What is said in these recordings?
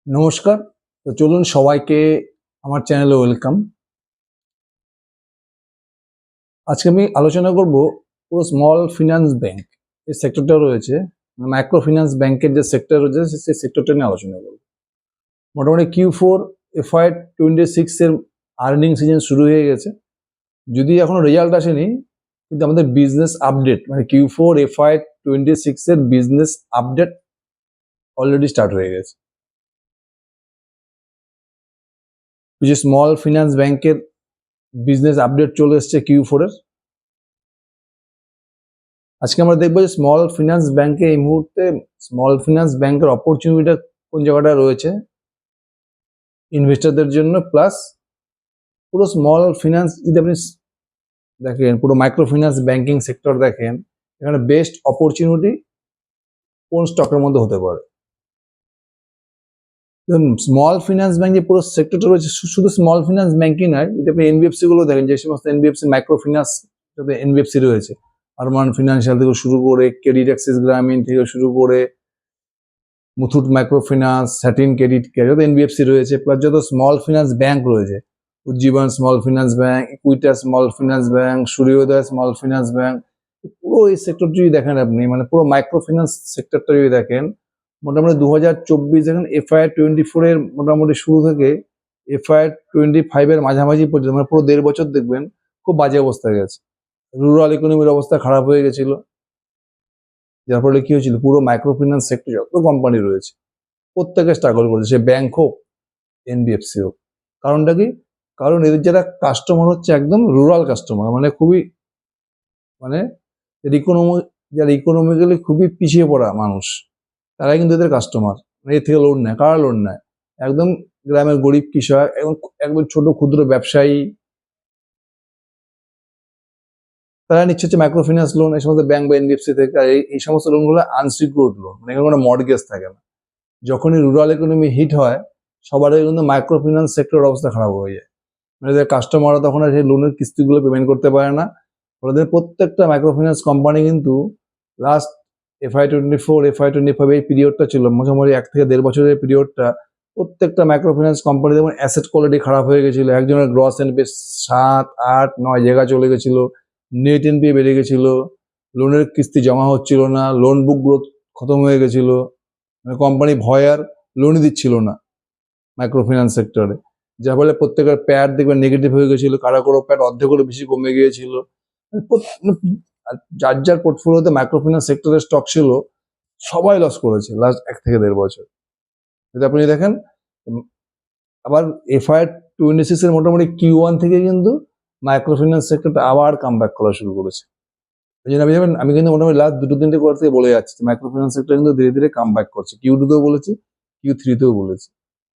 নমস্কার। তো চলুন সবাইকে আমার চ্যানেলে ওয়েলকাম। আজকে আমি আলোচনা করব পুরো স্মল ফিনান্স ব্যাংক এই সেক্টরটা রয়েছে, মাইক্রো ফিনান্স ব্যাংকের যে সেক্টর রয়েছে সেই সেক্টরটা নিয়ে আলোচনা করব। মোটামুটি Q4 FY26 এর আর্নিং সিজন শুরু হয়ে গেছে। যদি এখনো রেজাল্ট আসেনি, কিন্তু আমাদের বিজনেস আপডেট মানে Q4 FY26 এর বিজনেস আপডেট অলরেডি স্টার্ট হয়ে গেছে। যে স্মল ফিনান্স ব্যাংকের বিজনেস আপডেট চলে এসছে Q4 এর। আজকে আমরা দেখবো যে স্মল ফিনান্স ব্যাংকে এই মুহূর্তে স্মল ফিনান্স ব্যাংকের অপরচুনিটিটা কোন জায়গাটা রয়েছে ইনভেস্টরদের জন্য, প্লাস পুরো স্মল ফিনান্স যদি আপনি দেখেন, পুরো মাইক্রো ফিনান্স ব্যাংকিং সেক্টর দেখেন, এখানে বেস্ট অপরচুনিটি কোন স্টকের মধ্যে হতে পারে। স্মল ফিনান্স ব্যাংক যে পুরো সেক্টরটা রয়েছে, শুধু স্মল ফিনান্স ব্যাংকই নয়, যদি আপনি এনবিএফসি গুলো দেখেন, যে সমস্ত এনবিএফসি মাইক্রো ফিনান্স এনবিএফসি রয়েছে, আরমান ফিনান্সিয়াল থেকে শুরু করে, ক্রেডিট অ্যাক্সিস গ্রামীণ থেকে শুরু করে, Muthoot micro finance, Satin credit care, যত এনবিএফসি রয়েছে, প্লাস যত স্মল ফিনান্স ব্যাংক রয়েছে, Ujjivan small finance bank, Equitas small finance bank, Suryoday small finance bank, পুরো এই সেক্টর যদি দেখেন আপনি, মানে পুরো মাইক্রো ফিনান্স সেক্টরটা যদি দেখেন, মোটামুটি 2024 দেখেন FY24 এর মোটামুটি শুরু থেকে FY25 এর মাঝামাঝি পর্যন্ত, মানে পুরো 1.5 বছর দেখবেন খুব বাজে অবস্থা গেছে। রুরাল ইকোনমির অবস্থা খারাপ হয়ে গেছিল, যার ফলে কি হয়েছিল, পুরো মাইক্রো ফিনান্স সেক্টর যত কোম্পানি রয়েছে প্রত্যেকে স্ট্রাগল করেছে, সে ব্যাংক হোক এনবিএফসি হোক। কারণটা কি? কারণ এদের যারা কাস্টমার হচ্ছে একদম রুরাল কাস্টমার, মানে খুবই মানে যারা ইকোনমিক্যালি খুবই পিছিয়ে পড়া মানুষ, তারাই কিন্তু এদের কাস্টমার। এর থেকে লোন নেয়, কারা লোন নেয়? একদম গ্রামের গরিব কৃষক, একদম ছোট ক্ষুদ্র ব্যবসায়ী, তারা নিচ্ছে হচ্ছে মাইক্রো ফিন্যান্স লোন এই সমস্ত ব্যাংক বা এনবিএফসি থেকে। আর এই সমস্ত লোনগুলো আনসিকিউরড লোন, মানে এখানে কোনো মর্টগেজ থাকে না। যখনই রুরাল ইকোনমি হিট হয়, সবার আগে কিন্তু মাইক্রো ফিন্যান্স সেক্টরের অবস্থা খারাপ হয়ে যায়, মানে এদের কাস্টমাররা তখন আর সেই লোনের কিস্তিগুলো পেমেন্ট করতে পারে না। ওদের প্রত্যেকটা মাইক্রো ফিন্যান্স কোম্পানি কিন্তু লাস্ট FY24 FY25 এই পিরিয়ডটা ছিল, মোটামুটি 1 থেকে 1.5 বছরের পিরিয়ডটা, প্রত্যেকটা মাইক্রো ফিন্যান্স কোম্পানি যেমন অ্যাসেট কোয়ালিটি খারাপ হয়ে গেছিল, একজনের গ্রস এনপিএ 7, 8, 9 জায়গা চলে গেছিল, নেট এনপিএ বেড়ে গেছিল, লোনের কিস্তি জমা হচ্ছিল না, লোন বুক গ্রোথ খতম হয়ে গেছিল, মানে কোম্পানি ভয় আর লোনই দিচ্ছিল না মাইক্রো ফিন্যান্স সেক্টরে, যার ফলে প্রত্যেকের প্যাড দেখবেন নেগেটিভ হয়ে গেছিল, কারো কারো প্যাড অর্ধেকেরও বেশি কমে গিয়েছিল। যার যার পোর্টফোলিওতে মাইক্রো ফিন্যান্স সেক্টরের স্টক ছিল, সবাই লস করেছে লাস্ট 1 থেকে 1.5 বছর। যদি আপনি দেখেন, আবার FY26 এর মোটামুটি Q1 থেকে কিন্তু মাইক্রো ফিন্যান্স সেক্টরটা আবার কাম ব্যাক করা শুরু করেছে। এই জন্য আমি কিন্তু মোটামুটি লাস্ট 2-3টে কোয়ার্টার থেকে বলে যাচ্ছি, মাইক্রো ফিন্যান্স সেক্টর কিন্তু ধীরে ধীরে কাম ব্যাক করছে। Q2 তেও বলেছি, Q3 তেও বলেছি।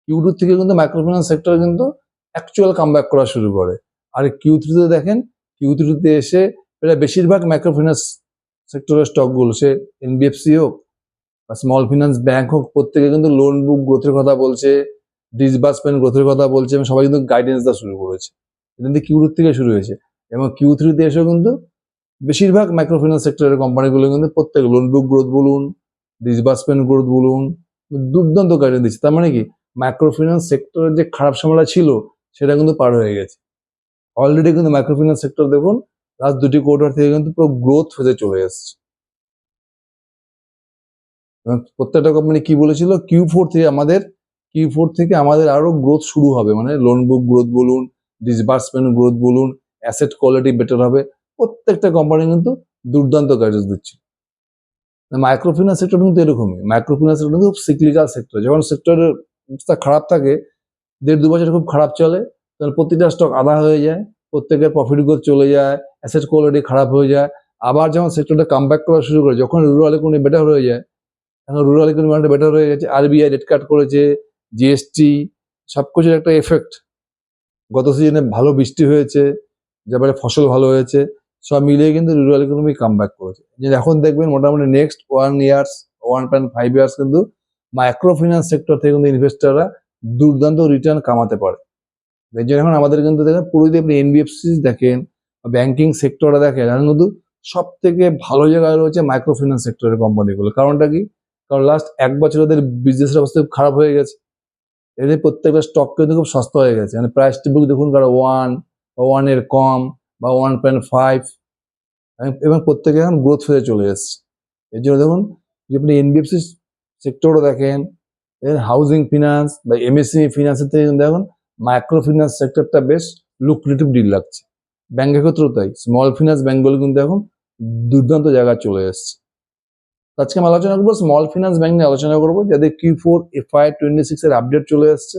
Q2 থেকে কিন্তু মাইক্রো ফিন্যান্স সেক্টর কিন্তু অ্যাকচুয়াল কাম ব্যাক করা শুরু করে। আর Q3 তে দেখেন, Q3 তে এসে প্রায় বেশিরভাগ মাইক্রো ফিন্যান্স সেক্টরের স্টকগুলো, সে এনবিএফসি হোক বা স্মল ফিন্যান্স ব্যাংক হোক, প্রত্যেকে কিন্তু লোন বুক গ্রোথের কথা বলছে, ডিসবার্সমেন্ট গ্রোথের কথা বলছে, এবং সবাই কিন্তু গাইডেন্স দেওয়া শুরু করেছে। এটা কিন্তু Q2 থেকে শুরু হয়েছে, এবং Q3 তে এসেও কিন্তু বেশিরভাগ মাইক্রো ফিন্যান্স সেক্টরের কোম্পানিগুলো কিন্তু প্রত্যেক লোন বুক গ্রোথ বলুন, ডিসবার্সমেন্ট গ্রোথ বলুন, দুর্দান্ত গাইডেন্স দিচ্ছে। তার মানে কি, মাইক্রো ফিন্যান্স সেক্টরের যে খারাপ সময়টা ছিল সেটা কিন্তু পার হয়ে গেছে। অলরেডি কিন্তু মাইক্রো ফিন্যান্স সেক্টর দেখুন লাস্ট 2টি কোয়ার্টার থেকে কিন্তু পুরো গ্রোথ ফেজে চলে এসছে। এবং প্রত্যেকটা কোম্পানি কি বলেছিল, Q4 থেকে আমাদের আরো গ্রোথ শুরু হবে, মানে লোন বুক গ্রোথ বলুন, ডিসবার্সমেন্ট গ্রোথ বলুন, অ্যাসেট কোয়ালিটি বেটার হবে। প্রত্যেকটা কোম্পানি কিন্তু দুর্দান্ত গাইডেন্স দিচ্ছে। মাইক্রো ফিন্যান্স সেক্টর কিন্তু এরকমই, মাইক্রো ফিন্যান্স সেক্টর কিন্তু সিক্লিক্যাল সেক্টর। যখন সেক্টরের অবস্থা খারাপ থাকে, 1.5-2 বছর খুব খারাপ চলে, তখন প্রতিটা স্টক আধা হয়ে যায়, প্রত্যেকের প্রফিট গ্রোথ চলে যায়, অ্যাসেট কোয়ালিটি খারাপ হয়ে যায়। আবার যখন সেক্টরটা কাম ব্যাক করা শুরু করে, যখন রুরাল ইকোনমি বেটার হয়ে যায়, এখন রুরাল ইকোনমি বেটার হয়ে গেছে, আরবিআই রেট কাট করেছে, জিএসটি, সবকিছুর একটা এফেক্ট। গত সিজনে ভালো বৃষ্টি হয়েছে, যারপরে ফসল ভালো হয়েছে, সব মিলিয়ে কিন্তু রুরাল ইকোনমি কাম ব্যাক করেছে। যে এখন দেখবেন মোটামুটি নেক্সট 1.5 ইয়ার্স কিন্তু মাইক্রো ফিন্যান্স সেক্টর থেকে কিন্তু ইনভেস্টাররা দুর্দান্ত রিটার্ন কামাতে পারে। এই জন্য এখন আমাদের কিন্তু দেখেন, পুরোই আপনি এনবিএফসি দেখেন, ব্যাংকিং সেক্টরটা দেখেন, এখন কিন্তু সব থেকে ভালো জায়গায় রয়েছে মাইক্রো ফিন্যান্স সেক্টরের কোম্পানিগুলো। কারণটা কি? কারণ লাস্ট 1 বছর ওদের বিজনেসের অবস্থা খারাপ হয়ে গেছে, এদের প্রত্যেকটা স্টক কিন্তু খুব সস্তা হয়ে গেছে, মানে প্রাইস টু বুক দেখুন কারো 1 বা 1 এর কম বা 1.5, এবং প্রত্যেকে এখন গ্রোথ ফেজে চলে এসছে। এর জন্য দেখুন যদি আপনি এনবিএফসি সেক্টরও দেখেন, হাউজিং ফিনান্স বা এমএসএমই ফিনান্সের থেকে কিন্তু এখন মাইক্রো ফিনান্স সেক্টরটা বেশ লুক্রেটিভ ডিল লাগছে। ব্যাংকের ক্ষেত্রেও তাই, স্মল ফিনান্স ব্যাংকগুলো কিন্তু এখন দুর্দান্ত জায়গায় চলে এসছে। আজকে আমি আলোচনা করবো স্মল ফিনান্স ব্যাংক নিয়ে আলোচনা করবো, যাদের Q4 FY26 এর আপডেট চলে এসছে,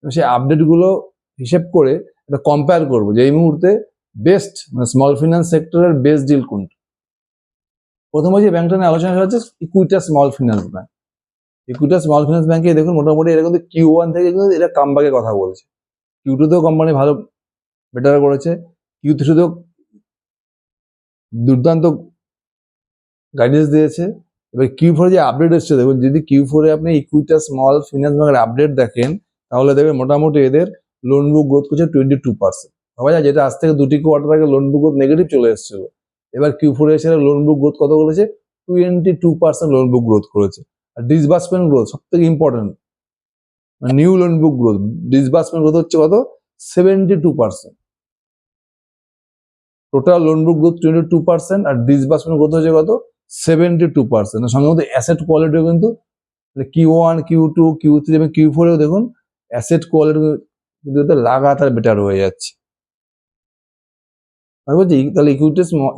সেই আপডেটগুলো হিসেব করে এটা কম্পেয়ার করবো যে এই মুহূর্তে বেস্ট মানে স্মল ফিনান্স সেক্টরের বেস্ট ডিল কোনটা। প্রথমে যে ব্যাংকটা নিয়ে আলোচনা করা হচ্ছে Equitas small finance bank. Equitas small finance ব্যাংকে দেখুন মোটামুটি এরা কিন্তু Q1 থেকে কিন্তু এরা কামব্যাকের কথা বলছে। Q2 তেও কোম্পানি ভালো বেটার করেছে, Q3 তেও দুর্দান্ত গাইডেন্স দিয়েছে। এবার Q4 যে আপডেট এসছে দেখুন, যদি Q4 এ আপনি ইকুইটাস স্মল ফিনান্স ব্যাংকের আপডেট দেখেন তাহলে দেখবেন মোটামুটি এদের লোন বুক গ্রোথ করছে 22%। ভাবা যায় যেটা আজ থেকে 2টি কোয়ার্টার আগে লোন বুক গ্রোথ নেগেটিভ চলে এসেছিল, এবার Q4 এসে লোন বুক গ্রোথ কত বলেছে 22% লোন বুক গ্রোথ করেছে। আর ডিসবার্সমেন্ট গ্রোথ সব থেকে important, new loan book growth disbursement growth হচ্ছে কত 72%। টোটাল লোন বুক গ্রোথ 22% আর ডিসবার্সমেন্ট গ্রোথ হচ্ছে কত 72%। সঙ্গে মধ্যে অ্যাসেট কোয়ালিটিও কিন্তু Q1 Q2 Q3 এবং Q4 এও দেখুন অ্যাসেট কোয়ালিটি কিন্তু লাগাতার বেটার হয়ে যাচ্ছে। আমি বলছি তাহলে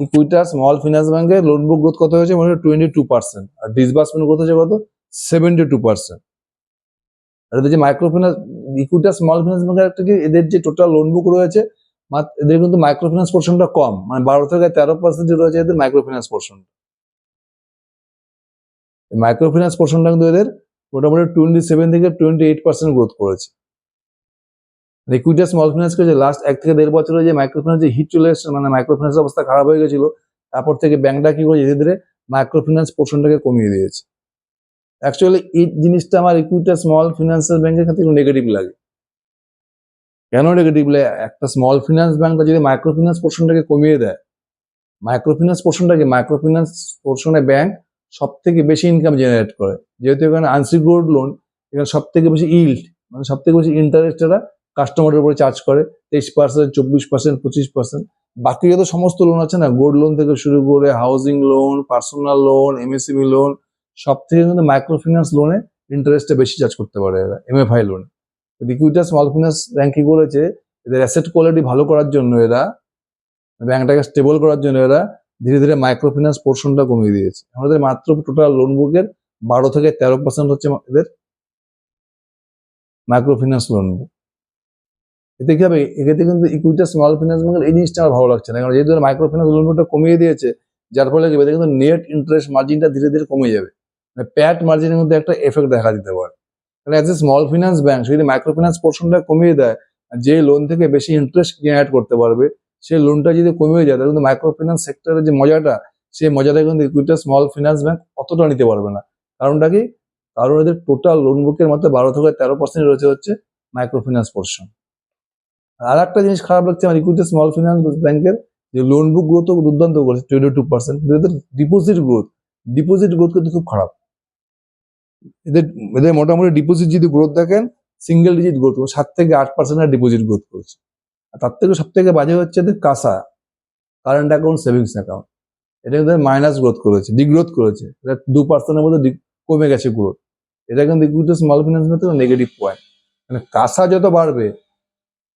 ইকুইটাস স্মল ফিনান্স ব্যাংকের লোন বুক গ্রোথ কত হয়েছে মানে 22% আর ডিসবার্সমেন্ট গ্রোথ হচ্ছে কত 72%। আর এদের যে micro finance Equitas small finance ব্যাংকের থেকে এদের যে টোটাল লোন বুক রয়েছে এদের কিন্তু মাইক্রো ফিনান্স পোর্শনটা কম, মানে 12 থেকে 13% রয়েছে এদের micro finance portion. Micro finance পোর্শনটা কিন্তু এদের মোটামুটি 27 থেকে 28% গ্রোথ করেছে। ইকুইটাস স্মল ফিনান্স যে লাস্ট 1 থেকে 1.5 বছরে যে মাইক্রো ফিনান্স যে হিট চলে এসেছে, মানে মাইক্রো ফিনান্স অবস্থা খারাপ হয়ে গেছিল, তারপর থেকে ব্যাংকটা কি করে ধীরে ধীরে মাইক্রো ফিনান্স পোর্শনটাকে কমিয়ে দিয়েছে। অ্যাকচুয়ালি এই জিনিসটা আমার ইকুইটাস স্মল ফিনান্সিয়াল ব্যাংকের ক্ষেত্রে নেগেটিভ লাগে। কেন নেগেটিভ লাগে? একটা স্মল ফিনান্স ব্যাংকটা যদি মাইক্রো ফিনান্স পোর্শনটাকে কমিয়ে দেয়, মাইক্রো ফিনান্স পোর্শনে ব্যাংক সব থেকে বেশি ইনকাম জেনারেট করে, যেহেতু এখানে আনসিকিউরড লোন, এখানে সব থেকে বেশি ইল্ড মানে সব থেকে বেশি ইন্টারেস্ট এরা কাস্টমারের উপরে চার্জ করে 23%, 24%, 25%। বাকি যত সমস্ত লোন আছে না, গোল্ড লোন থেকে শুরু করে housing loan, personal loan, MSME loan, সব থেকে কিন্তু মাইক্রো ফিনান্স লোনে ইন্টারেস্টটা বেশি চার্জ করতে পারে এরা এমএফআই লোনে। ইকুইটাস স্মল ফিনান্স ব্যাংক কি করেছে, এদের অ্যাসেট কোয়ালিটি ভালো করার জন্য এরা ব্যাংকটাকে স্টেবল করার জন্য এরা ধীরে ধীরে মাইক্রো ফিনান্স পোর্শনটা কমিয়ে দিয়েছে। আমাদের মাত্র টোটাল লোন বুকের 12 থেকে 13% হচ্ছে এদের মাইক্রো ফিনান্স লোন বুক। এতে কি হবে, এক্ষেত্রে কিন্তু ইকুইটাস স্মল ফিনান্স ব্যাংকের এই জিনিসটা আমার ভালো লাগছে না, কারণ যেহেতু মাইক্রো ফিনান্স লোন বুকটা কমিয়ে দিয়েছে, যার ফলে কি এদের কিন্তু নেট ইন্টারেস্ট মার্জিনটা ধীরে ধীরে কমে যাবে, মানে প্যাট মার্জিনের মধ্যে একটা এফেক্ট দেখা দিতে পারে। তাহলে as a small finance bank যদি মাইক্রো ফিনান্স পোর্শনটা কমিয়ে দেয়, যে লোন থেকে বেশি ইন্টারেস্ট জেনারেট করতে পারবে সেই লোনটা যদি কমিয়ে যায়, তাহলে কিন্তু মাইক্রো ফিনান্স সেক্টরের যে মজাটা, সেই মজাটা কিন্তু ইকুইটাস স্মল ফিনান্স ব্যাংক অতটা নিতে পারবে না। কারণটা কি? কারণ এদের টোটাল লোন বুকের মধ্যে 12 থেকে 13% রয়েছে হচ্ছে মাইক্রো ফিনান্স পোর্শন। আর একটা জিনিস খারাপ লাগছে আমার ইকুইটাস স্মল ফিনান্স ব্যাংকের, যে লোন বুক গ্রোথ দুর্দান্ত করেছে 22%, এদের ডিপোজিট গ্রোথ কিন্তু খুব খারাপ। এদের মোটামুটি ডিপোজিট যদি গ্রোথ দেখেন সিঙ্গেল ডিজিট গ্রোথ, 7 থেকে 8% ডিপোজিট গ্রোথ করেছে। আর তার থেকে সব থেকে বাজে হচ্ছে এদের কাসা, কারেন্ট অ্যাকাউন্ট, সেভিংস অ্যাকাউন্ট, এটা কিন্তু মাইনাস গ্রোথ করেছে, ডিগ্রোথ করেছে, এটা 2%-এর মধ্যে কমে গেছে গ্রোথ। এটা কিন্তু ইকুইটি স্মল ফিনান্স ব্যাংকের নেগেটিভ পয়েন্ট। মানে কাসা যত বাড়বে,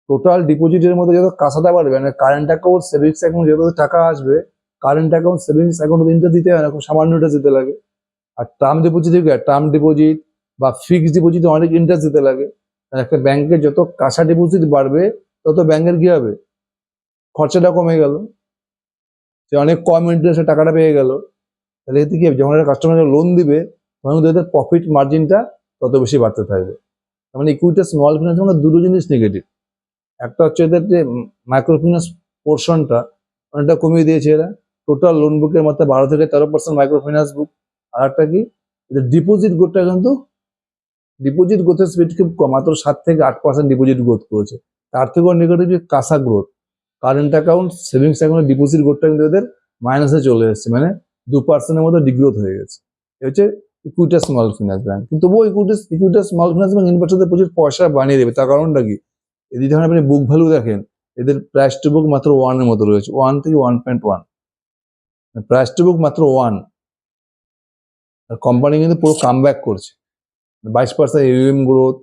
টোটাল ডিপোজিটের মধ্যে যত কাসাটা বাড়বে, মানে কারেন্ট অ্যাকাউন্ট, সেভিংস অ্যাকাউন্ট যত টাকা আসবে, current account, savings account interest দিতে হয় না, খুব সামান্য ইন্টারেস্ট দিতে লাগে। আর টার্ম ডিপোজিট বা ফিক্সড ডিপোজিটে অনেক ইন্টারেস্ট দিতে লাগে। একটা ব্যাংকের যত কাঁচা ডিপোজিট বাড়বে তত ব্যাংকের কি হবে, খরচাটা কমে গেল, সে অনেক কম ইন্টারেস্টে টাকাটা পেয়ে গেল। তাহলে এতে কি হবে, যখন একটা কাস্টমারকে লোন দিবে তখন এদের প্রফিট মার্জিনটা তত বেশি বাড়তে থাকবে। তার মানে ইকুইটি স্মল ফিনান্স মানে দুটো জিনিস নেগেটিভ। একটা হচ্ছে এদের যে মাইক্রো ফিনান্স পোর্শনটা অনেকটা কমিয়ে দিয়েছে এরা, টোটাল লোন বুকের মধ্যে 12 থেকে 13% মাইক্রো ফিনান্স বুক। আর একটা কি, এদের ডিপোজিট গ্রোথটা কিন্তু ডিপোজিট গ্রোথের স্পিড খুব কম, মাত্র 7 থেকে 8% ডিপোজিট গ্রোথ করেছে। তার থেকেও নেগেটিভ যে কাঁচা গ্রোথ, কারেন্ট অ্যাকাউন্ট, সেভিংস অ্যাকাউন্টের ডিপোজিট গ্রোথটা কিন্তু এদের মাইনাসে চলে এসেছে, মানে 2%-এর মতো ডিগ্রোথ হয়ে গেছে। এ হচ্ছে ইকুইটাস স্মল ফিনান্স ব্যাংক, কিন্তু তবুও ইকুইটাস স্মল ফিনান্স ব্যাংক ইনভেস্টরদের প্রচুর পয়সা বানিয়ে দেবে। তার কারণটা কি, এদের যখন আপনি বুক ভ্যালু দেখেন, এদের প্রাইস টু বুক মাত্র 1 এর মতো রয়েছে, 1 থেকে 1.1, প্রাইস টু বুক মাত্র 1। আর কোম্পানি কিন্তু পুরো কাম ব্যাক করছে, 22% AUM গ্রোথ,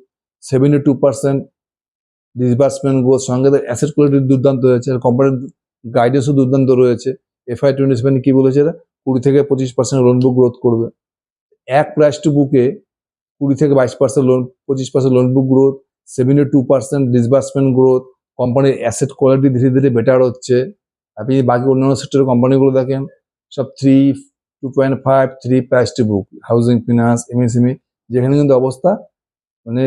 72% ডিসবার্সমেন্ট গ্রোথ, সঙ্গে অ্যাসেট কোয়ালিটি দুর্দান্ত হয়েছে। আর কোম্পানির গাইডেন্সও দুর্দান্ত রয়েছে। FY27 কি বলেছে, 20 থেকে 25% লোন বুক গ্রোথ করবে। এক প্রাইস টু বুকে 20 থেকে 22% loan, 25% loan book growth, 72% disbursement growth, কোম্পানির অ্যাসেট কোয়ালিটি ধীরে ধীরে বেটার হচ্ছে। আপনি বাকি অন্যান্য সেক্টরের কোম্পানিগুলো দেখেন, সব 3, 2.5, 3 price to book. Housing finance, MSME, যেখানে কিন্তু অবস্থা মানে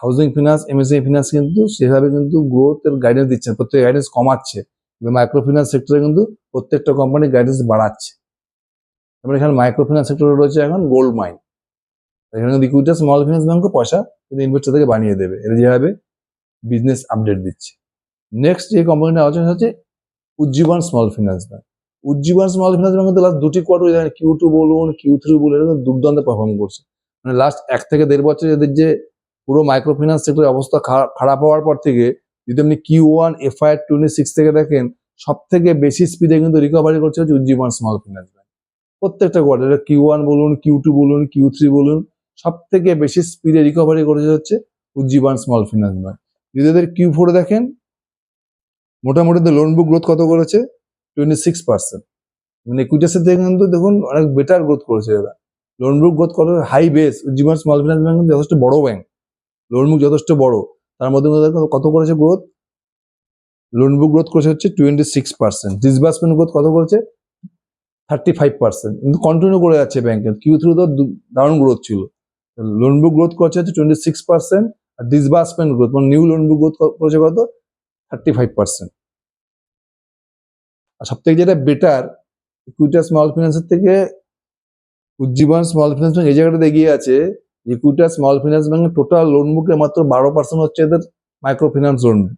হাউজিং ফিনান্স, MSME ফিনান্স কিন্তু সেভাবে কিন্তু গ্রোথের গাইডেন্স দিচ্ছে, প্রত্যেক গাইডেন্স কমাচ্ছে। মাইক্রো ফিনান্স সেক্টরে কিন্তু প্রত্যেকটা কোম্পানি গাইডেন্স বাড়াচ্ছে। তারপরে এখানে মাইক্রো ফিনান্স সেক্টরে রয়েছে এখন গোল্ড মাইন। এখানে কিন্তু ইকুইটাস স্মল ফিনান্স ব্যাংকও পয়সা কিন্তু ইনভেস্টর থেকে বানিয়ে দেবে, এর যেভাবে বিজনেস আপডেট দিচ্ছে। নেক্সট যে কোম্পানিটা আলোচনা হচ্ছে Ujjivan small finance bank. Ujjivan small finance bank কিন্তু লাস্ট 2টি কোয়ার্টার, Q2 বলুন, Q3 বলুন, এরকম দুর্দান্ত পারফর্ম করছে। মানে লাস্ট 1 থেকে 1.5 বছর এদের যে পুরো মাইক্রো ফিনান্স সেক্টরের অবস্থা খারাপ হওয়ার পর থেকে, যদি আপনি Q1 FY26 থেকে দেখেন, সব থেকে বেশি স্পিডে কিন্তু রিকভারি করছে হচ্ছে উজ্জীবন স্মল ফিনান্স ব্যাংক। প্রত্যেকটা কোয়ার্টারে Q1 বলুন, Q2 বলুন, Q3 বলুন, সব থেকে বেশি স্পিডে রিকভারি করেছে হচ্ছে উজ্জীবন স্মল ফিনান্স ব্যাংক। যদি এদের Q4 দেখেন, মোটামুটি লোন বুক গ্রোথ কত করেছে, 26%। মানে ইকুইটাসের থেকে কিন্তু দেখুন অনেক বেটার গ্রোথ করেছে এরা। লোন বুক গ্রোথ কত high base, Ujjivan small finance bank কিন্তু যথেষ্ট বড় ব্যাংক, লোন বুক যথেষ্ট বড়, তার মধ্যে কত করেছে গ্রোথ, লোন বুক গ্রোথ করেছে হচ্ছে 26%, ডিসবার্সমেন্ট গ্রোথ কত করেছে 35%, কিন্তু কন্টিনিউ করে যাচ্ছে ব্যাংকের। Q3 তো দারুণ গ্রোথ ছিল। লোন বুক গ্রোথ করছে হচ্ছে 26%, আর ডিসবার্সমেন্ট গ্রোথ মানে নিউ লোন বুক গ্রোথ করেছে কত 35%। আর সব থেকে যেটা বেটার, ইকুইটাস স্মল ফিনান্সের থেকে উজ্জীবন স্মল ফিনান্স ব্যাংক এই জায়গাটা এগিয়ে আছে। ইকুইটাস স্মল ফিনান্স ব্যাংকের টোটাল লোন বুকে মাত্র 12% হচ্ছে এদের মাইক্রো ফিনান্স লোন বুক।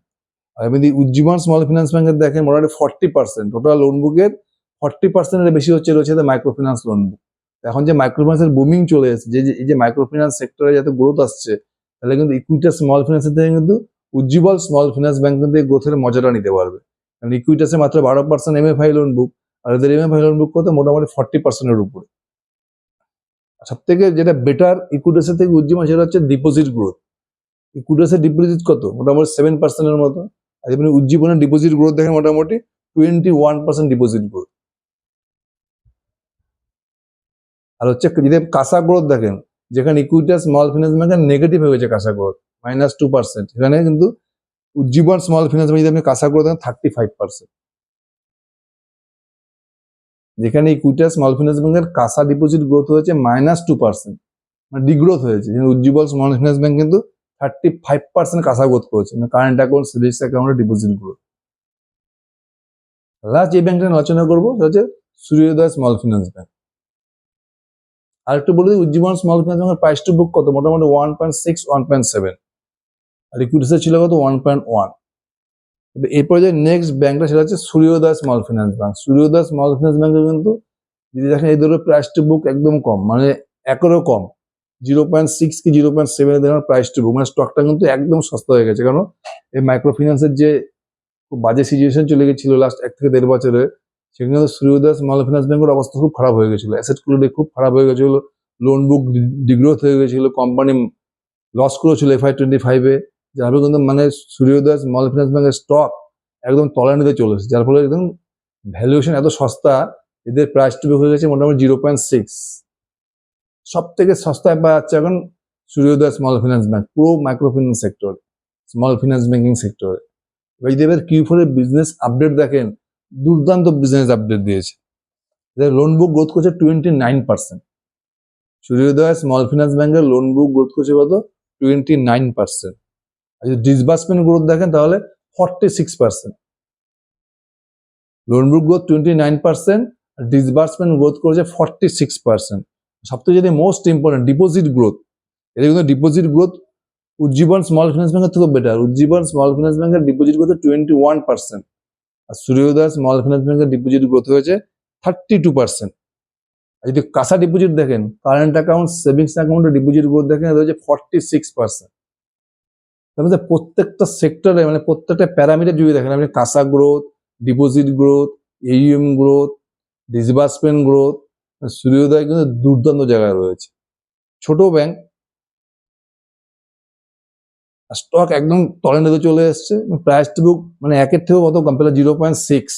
আর যদি উজ্জীবন স্মল ফিনান্স ব্যাংকের দেখেন, মোটামুটি 40%, টোটাল লোন বুকের 40% বেশি হচ্ছে রয়েছে এদের মাইক্রো ফিনান্স লোন বুক। এখন যে মাইক্রো ফিনান্সের বুমিং চলে এসেছে, এই যে মাইক্রো ফিনান্স সেক্টরে যাতে গ্রোথ আসছে, তাহলে কিন্তু ইকুইটাস স্মল ফিনান্সের থেকে কিন্তু উজ্জীবন স্মল ফিনান্স ব্যাংক কিন্তু এই গ্রোথের মজাটা নিতে পারবে। কারণ ইকুইটাসে মাত্র 12% MFI লোন বুক, আর এদের MFI লোন বুক করতে মোটামুটি 40%-এর উপরে। সব থেকে যেটা বেটার ইকুইটাসের থেকে উজ্জীবন, সেটা হচ্ছে ডিপোজিট গ্রোথ। ইকুইটাসের ডিপোজিট কত, মোটামুটি 7%-এর মতো। আর আপনি উজ্জীবনের ডিপোজিট গ্রোথ দেখেন, মোটামুটি 21% ডিপোজিট গ্রোথ। আর হচ্ছে যদি কাঁচা গ্রোথ দেখেন, যেখানে ইকুইটাস স্মল ফিনান্স ব্যাংকের নেগেটিভ হয়ে গেছে কাঁচা গ্রোথ, -2%, সেখানে কিন্তু উজ্জীবন স্মল ফিনান্স ব্যাংক যদি আপনি কাঁচা গ্রোথ দেখেন 35%। যেখানে ইকুইটাস স্মল ফিনান্স ব্যাংকের কাঁচা ডিপোজিট গ্রোথ হয়েছে -2%, মানে ডিগ্রোথ হয়েছে। উজ্জীবন স্মল ফিনান্স ব্যাংক কিন্তু 35% কাঁচা গ্রোথ করেছে, মানে কারেন্ট অ্যাকাউন্ট, সেভিংস অ্যাকাউন্টের ডিপোজিট গ্রোথ। লাস্ট যে ব্যাংকটা আলোচনা করবো সেটা হচ্ছে সূর্যোদয় স্মল ফিনান্স ব্যাংক। আর একটু বলে দিই, উজ্জীবন স্মল ফিনান্স ব্যাংকের প্রাইস টু বুক কত, মোটামুটি 1.6, 1.7, আর ইকুইটিসে ছিল কত 1.1। এরপরে যে নেক্সট ব্যাংকটা সেটা হচ্ছে সূর্যোদয় small finance bank. Suryoday small finance ব্যাংকের কিন্তু যদি দেখেন এই ধরনের প্রাইস টু বুক একদম কম, মানে একেরও কম, 0.6 কি 0.7 দেখেন প্রাইস টু বুক, মানে স্টকটা কিন্তু একদম সস্তা হয়ে গেছে। কারণ এই মাইক্রো ফিনান্সের যে খুব বাজে সিচুয়েশন চলে গেছিল লাস্ট 1 থেকে 1.5 বছরে, সেখানে সূর্যোদয় স্মল ফিনান্স ব্যাংকের অবস্থা খুব খারাপ হয়ে গেছিল, অ্যাসেট কোয়ালিটি খুব খারাপ হয়ে গেছিল, লোন বুক ডিগ্রোথ হয়ে গেছিল, কোম্পানি লস করেছিল FY25-এ, যার ফলে কিন্তু মানে সূর্যোদয় স্মল ফিনান্স ব্যাংকের স্টক একদম তলানিতে চলে এসেছে, যার ফলে একদম ভ্যালুয়েশন এত সস্তা, এদের প্রাইস টু বুক হয়ে গেছে মোটামুটি 0.6। সব থেকে সস্তায় পাওয়া যাচ্ছে এখন সূর্যোদয় স্মল ফিনান্স ব্যাংক পুরো micro finance sector, small finance banking সেক্টরে। এবার যদি এবার Q4 এর বিজনেস আপডেট দেখেন, দুর্দান্ত বিজনেস আপডেট দিয়েছে। এদের লোন বুক গ্রোথ করছে 29%। সূর্যোদয় স্মল ফিনান্স ব্যাংকের লোন বুক গ্রোথ করছে কত 29%। আর যদি ডিসবার্সমেন্ট গ্রোথ দেখেন তাহলে 46%। লোন বুক গ্রোথ 29%, আর ডিসবার্সমেন্ট গ্রোথ করেছে 46%। সবথেকে যদি মোস্ট ইম্পর্টেন্ট ডিপোজিট গ্রোথ, এদের কিন্তু deposit growth Ujjivan small finance ব্যাংকের থেকে বেটার। উজ্জীবন স্মল ফিনান্স ব্যাংকের ডিপোজিট গ্রোথ 21%, আর সূর্যোদয় স্মল ফিনান্স ব্যাংকের ডিপোজিট গ্রোথ হয়েছে 32%। আর যদি কাঁচা ডিপোজিট দেখেন, কারেন্ট অ্যাকাউন্ট, সেভিংস অ্যাকাউন্টের ডিপোজিট গ্রোথ দেখেন, এটা হচ্ছে 46%। তার মধ্যে প্রত্যেকটা সেক্টরে মানে প্রত্যেকটা প্যারামিটার যদি দেখেন আপনি, কাঁচা growth, deposit growth, AUM growth, disbursement growth, সূর্যোদয় কিন্তু দুর্দান্ত জায়গায় রয়েছে। ছোট ব্যাংক স্টক একদম তলেন্ডে চলে এসছে, প্রাইস টু বুক মানে একের থেকেও কত কম্পেয়ার 0.6।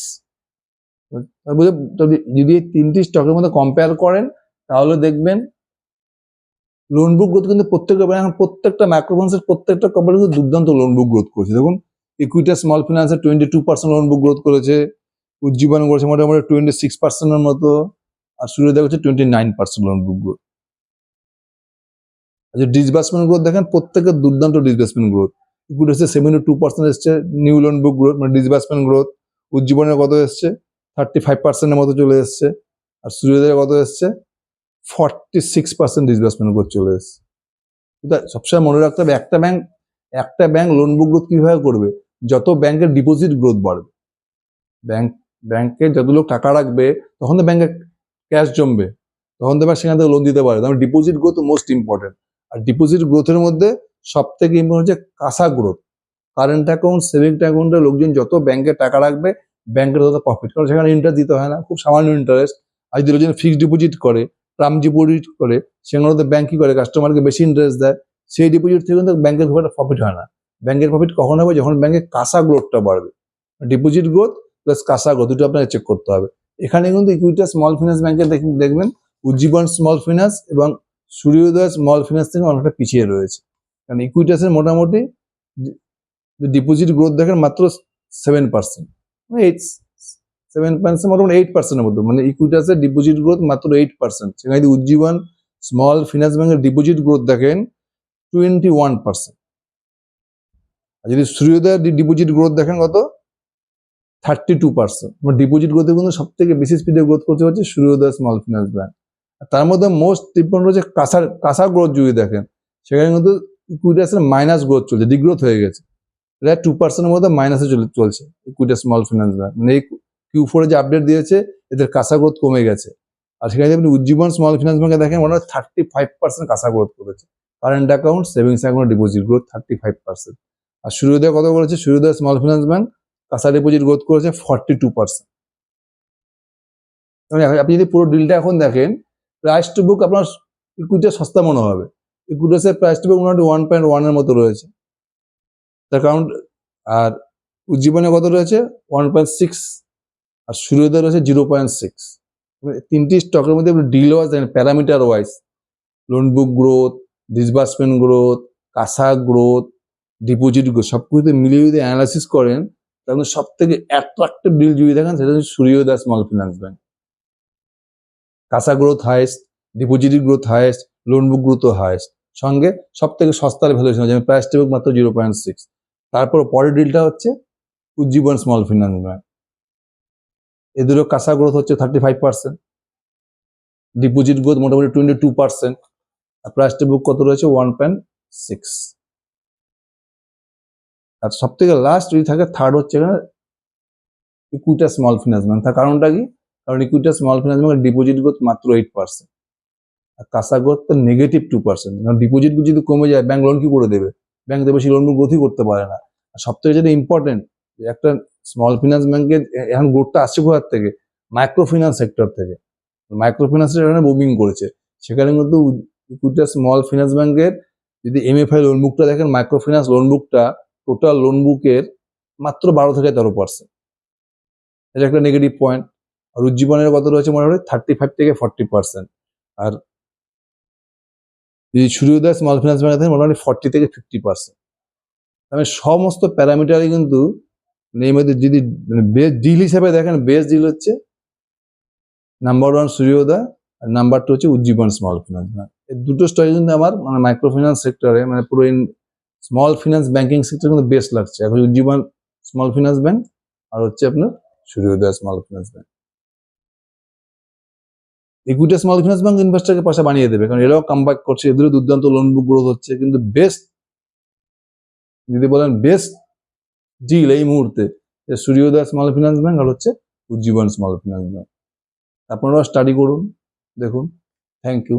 যদি এই তিনটি স্টকের মধ্যে কম্পেয়ার করেন তাহলে দেখবেন লোন বুক গ্রোথ কিন্তু প্রত্যেকটা মাইক্রোফিন্যান্সের প্রত্যেকটা কোম্পানি কিন্তু দুর্দান্ত লোন বুক গ্রোথ করেছে। দেখুন Equitas small ফিনান্সের 22% loan book growth করেছে, উজ্জীবন করেছে মোটামুটি 26%-এর মতো, আর সূর্যোদয় হচ্ছে 29% লোন বুক গ্রোথ। আচ্ছা, ডিসবার্সমেন্ট গ্রোথ দেখেন, প্রত্যেকের দুর্দান্ত ডিসবার্সমেন্ট গ্রোথ। ইকুইটি হচ্ছে 72% এসছে নিউ লোন বুক গ্রোথ, মানে ডিসবার্সমেন্ট গ্রোথ। উজ্জীবনের কত এসছে 35%-এর মতো চলে এসছে, আর সূর্যোদয়ের কত এসছে 46% ডিসবার্সমেন্ট গ্রোথ চলে এসছে। সবসময় মনে রাখতে হবে একটা ব্যাংক লোন বুক গ্রোথ কিভাবে করবে, যত ব্যাংকের ডিপোজিট গ্রোথ বাড়বে, ব্যাংকে যত লোক টাকা রাখবে তখন তো ব্যাংকে ক্যাশ জমবে, তখন তো সেখান থেকে লোন দিতে পারে। তাহলে ডিপোজিট গ্রোথ মোস্ট ইম্পর্টেন্ট। আর ডিপোজিট গ্রোথের মধ্যে সব থেকে ইম্পর্টেন্ট হচ্ছে কাঁচা গ্রোথ। কারেন্ট অ্যাকাউন্ট, সেভিংস অ্যাকাউন্টে লোকজন যত ব্যাংকে টাকা রাখবে ব্যাংকের তত প্রফিট, কারণ সেখানে ইন্টারেস্ট দিতে হয় না, খুব সামান্য ইন্টারেস্ট। আর যদি লোকজন ফিক্সড ডিপোজিট করে, টার্ম ডিপোজিট করে, সেগুলো তো ব্যাংক কি করে কাস্টমারকে বেশি ইন্টারেস্ট দেয়, সেই ডিপোজিট থেকে কিন্তু ব্যাংকের খুব একটা প্রফিট হয় না। ব্যাংকের প্রফিট কখন হবে, যখন ব্যাংকের কাঁচা গ্রোথটা বাড়বে। ডিপোজিট গ্রোথ প্লাস কাঁচা গ্রোথ দুটো আপনাকে চেক করতে হবে। এখানে কিন্তু ইকুইটা স্মল ফিনান্স ব্যাংকের দেখবেন উজ্জীবন স্মল ফিনান্স এবং সূর্যোদয় স্মল ফিনান্স থেকে অনেকটা পিছিয়ে রয়েছে। কারণ ইকুইটাসের মোটামুটি ডিপোজিট গ্রোথ দেখেন মাত্র 7%, 7% মোটামুটি 8%-এর মতো, মানে ইকুইটাসের ডিপোজিট গ্রোথ মাত্র 8%। সেখানে যদি উজ্জীবন স্মল ফিনান্স ব্যাংকের ডিপোজিট গ্রোথ দেখেন 21%। আর যদি সূর্যোদয়ের ডিপোজিট গ্রোথ দেখেন কত 32%। ডিপোজিট গ্রোথে কিন্তু সব থেকে বেশি স্পিডে গ্রোথ করতে হচ্ছে সূর্যোদয় স্মল ফিনান্স ব্যাংক। তার মধ্যে মোস্ট ইম্পর্টেন্ট হচ্ছে কাঁচা গ্রোথ যদি দেখেন, সেখানে কিন্তু ইকুইটাসের মাইনাস গ্রোথ চলছে, ডিগ্রোথ হয়ে গেছে। এটা 2%-এর মধ্যে মাইনাসে চলছে ইকুইটা স্মল ফিনান্স ব্যাংক। মানে এই Q4 যে আপডেট দিয়েছে এদের কাঁচা গ্রোথ কমে গেছে। আর সেখানে আপনি উজ্জীবন স্মল ফিনান্স ব্যাংকে দেখেন মনে হয় 35% কাঁচা গ্রোথ করেছে। Current account, savings account, deposit growth 35%। আর সূর্যোদয় কত করেছে, সূর্যোদয় স্মল ফিনান্স ব্যাংক কাঁচা ডিপোজিট গ্রোথ করেছে 42%। আপনি যদি পুরো ডিলটা এখন দেখেন, প্রাইস টু বুক আপনার ইকুইটি সস্তা মনে হবে। ইকুইটিসের প্রাইস টু বুক মোটামুটি 1.1-এর মতো রয়েছে তার কারণ। আর উজ্জীবনে কত রয়েছে 1.6, আর সূর্যোদয় রয়েছে 0.6। তিনটি স্টকের মধ্যে আপনি ডিল ওয়াইজ দেখেন, parameter wise, loan book growth, disbursement growth, কাঁচা গ্রোথ, ডিপোজিট গ্রোথ, সবকিছু মিলিয়ে যদি অ্যানালাইসিস করেন তাহলে সব থেকে অ্যাট্রাক্টিভ ডিল যদি দেখেন সেটা হচ্ছে সূর্যোদয় স্মল ফিনান্স ব্যাংক। কাঁচা growth highest, deposit growth highest, loan book growth highest, সঙ্গে সব থেকে সস্তার ভ্যালুয়েশন, যেমন প্রাইস টু বুক মাত্র 0.6। তারপর পরের ডিলটা হচ্ছে উজ্জীবন স্মল ফিনান্স ব্যাংক। এদেরও কাঁচা গ্রোথ হচ্ছে 35%, ডিপোজিট গ্রোথ মোটামুটি 22%, আর প্রাইস টু বুক কত রয়েছে 1.6। আর সব থেকে লাস্ট যদি থাকে থার্ড হচ্ছে এখানে ইকুইটা স্মল ফিনান্স ব্যাংক। তার কারণটা কি, কারণ ইকুইটা স্মল ফিনান্স ব্যাংকের ডিপোজিট গ্রোথ মাত্র 8%, আর কাঁচা গ্রোথ তো -2%। কারণ ডিপোজিট যদি কমে যায় ব্যাংক লোন কি করে দেবে, ব্যাংক তো বেশি লোন গ্রোথই করতে পারে না। আর সব থেকে যেটা ইম্পর্টেন্ট, একটা স্মল ফিনান্স ব্যাংকের এখন গ্রোথটা আসছে কোথার থেকে, মাইক্রো ফিনান্স সেক্টর থেকে। মাইক্রো ফিনান্সের এখানে মুভিং করেছে, সেখানে কিন্তু ইকুইটা স্মল ফিনান্স ব্যাংকের যদি MFI লোন বুকটা দেখেন, মাইক্রো ফিনান্স লোন বুকটা টোটাল লোন বুকের মাত্র 12-13%। এটা একটা নেগেটিভ পয়েন্ট। আর উজ্জীবনের কত রয়েছে মোটামুটি 35-40%। আর যদি সূর্যোদয় স্মল ফিনান্স ব্যাংক থাকে মোটামুটি 40-50%। মানে সমস্ত প্যারামিটারই কিন্তু এর মধ্যে যদি বেস্ট ডিল হিসেবে দেখেন, বেস্ট ডিল হচ্ছে নাম্বার 1 সূর্যোদয়, আর নাম্বার 2 হচ্ছে উজ্জীবন স্মল ফিনান্স ব্যাংক। এই দুটো স্টক কিন্তু আমার মানে মাইক্রো ফিনান্স সেক্টরে, মানে পুরো স্মল ফিনান্স ব্যাংকিং সেক্টর কিন্তু বেস্ট লাগছে এখন, উজ্জীবন স্মল ফিনান্স ব্যাংক আর হচ্ছে আপনার Suryoday small finance bank. Equitas small finance bank ইনভেস্টরকে পয়সা বানিয়ে দেবে, কারণ এরাও কামব্যাক করছে, এদেরও দুর্দান্ত লোন বুক গ্রোথ হচ্ছে। কিন্তু বেস্ট যদি বলেন বেস্ট ডিল এই মুহূর্তে সূর্যোদয় স্মল ফিনান্স ব্যাংক আর হচ্ছে উজ্জীবন স্মল ফিনান্স ব্যাংক। আপনারাও স্টাডি করুন, দেখুন। Thank you.